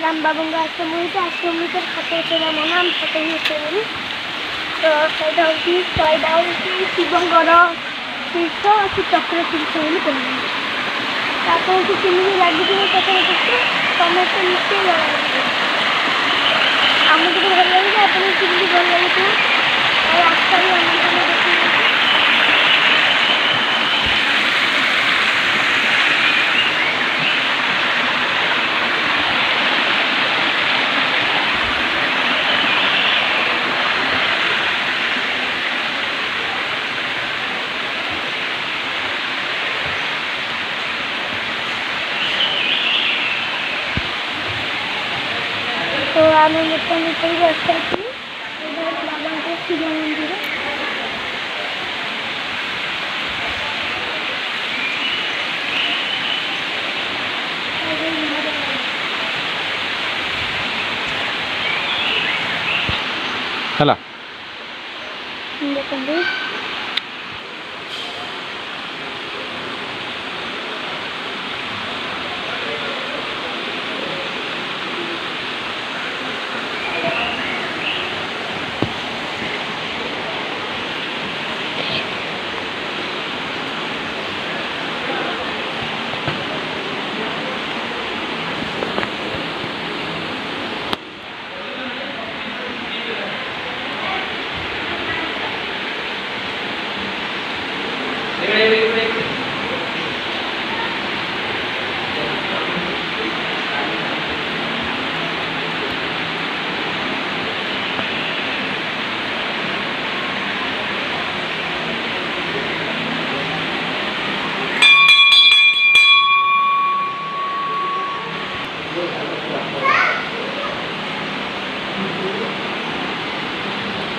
राम बाबू आश्रम होती आश्रम भर फटो उठेगा मना आम फटो भी उठेबू तो सहीटा हूँ शिवंकर तीर्थ कि चक्रतीर्थ बोली कहते आपको केमी लगे चक्रतीर्थ समस्त निश्चय जना आमको भल लगे आपको केमी भल लगे और रास्ता भी आम देखिए तो आम बर्तमान ऊपर रास्ता बाबा शिव मंदिर हला देखते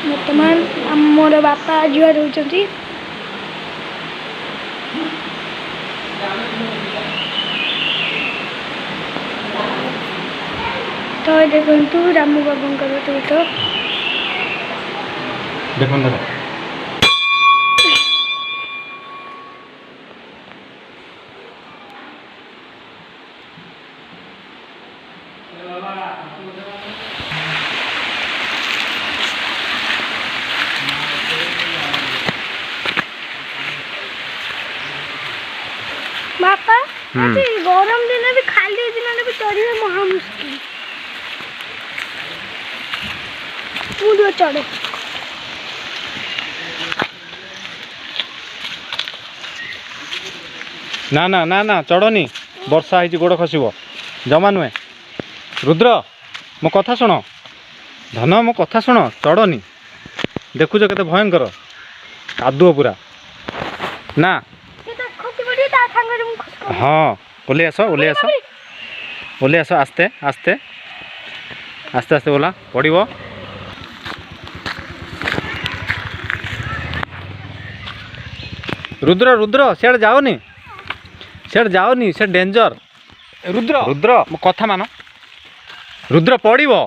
बर्तमान मोर बापा जुआर होती तो देखु रामू बाबू तीर्थ देखो बापा गरम दिन भी खाली दिन भी चढ़े महा मुश्किल पूरा चढ़े ना ना ना ना चढ़नी वर्षा है गोड़ खसब जमा नुहे रुद्र मो कथा शुण धन मो कथा शुण चढ़नी देखुच केते भयंकर कादुଅ पूरा ना हाँ ओले आस ओले आस ओले आस आस्ते आस्ते आस्ते आस्ते बोला पड़ो रुद्र रुद्र सियाड़े जाओनी से डेंजर रुद्र रुद्र मो कथा मान रुद्र पड़ो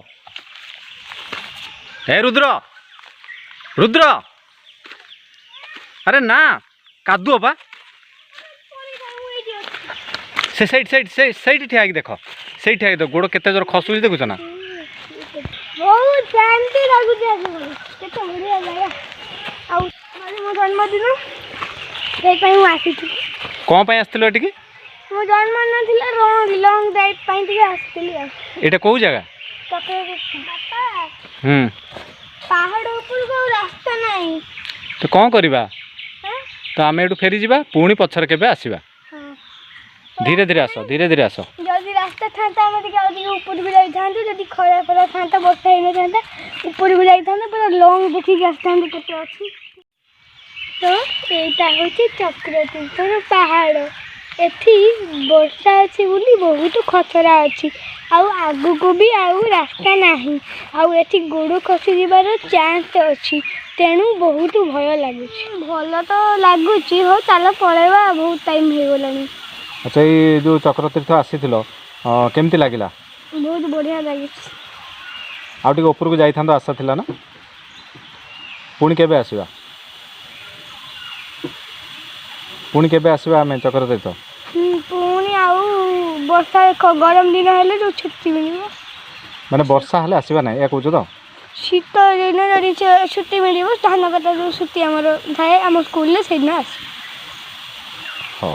ए रुद्र रुद्र अरे ना कादुଅ पा से सैड ठिया देख से ठिया देख गोड़ केते जोर खसुची देखुच ना बहुत शांति लागुचे केते बढ़िया लगा आ मो जन्मदिन देख मु आसी कौन पाई आस्थिलो एटिकी मो जन्मदिन थिला लॉन्ग ड्राइव पाई टिके आस्थिली एटा को जगह पापा पहाड़ ऊपर को रास्ता नहीं तो कौन करबा तो आम एटू फेरी जावा पुणी पछर केबे आसीबा धीरे धीरे आस जदि रास्ता था ऊपर भी जाई था जदि खरा खरा था बर्षा ही नहीं था ऊपर भी जाई था पूरा लॉन्ग देखिक आसता केते अच्छी तो यहाँ हूँ चक्रतीर्थ पहाड़ एठी वर्षा अच्छी बोली बहुत खतरा अच्छी आगु को भी आउ रास्ता नहीं आठी गोड़ खसी जीवार चांस अच्छी तेणु बहुत भय लगुच भल तो लगुच हो चल पलैबा बहुत टाइम हो गला। अच्छा ये जो चक्रतीर्थ आसी केमती लगिला बहुत बढ़िया लगे आउ ऊपर को जाइथा आशा थिला ना पुणी केबे आसीबा पुणी केबे आसीबा आमे चक्रतीर्थ पुणी आउ वर्षा गरम दिन हेले जो छुट्टी मिल ମାନେ ବର୍ଷା ହେଲେ ଆସିବା ନାହିଁ ଏହା କହୁଛ ତ? ଶୀତ ଦିନ ଯଦି ଛୁଟି ମିଳିବ ଧାନ କଟା ଯେଉଁ ଛୁଟି ଆମର ଥାଏ ଆମ ସ୍କୁଲରେ ସେଇଦିନ ଆସ। ହଉ।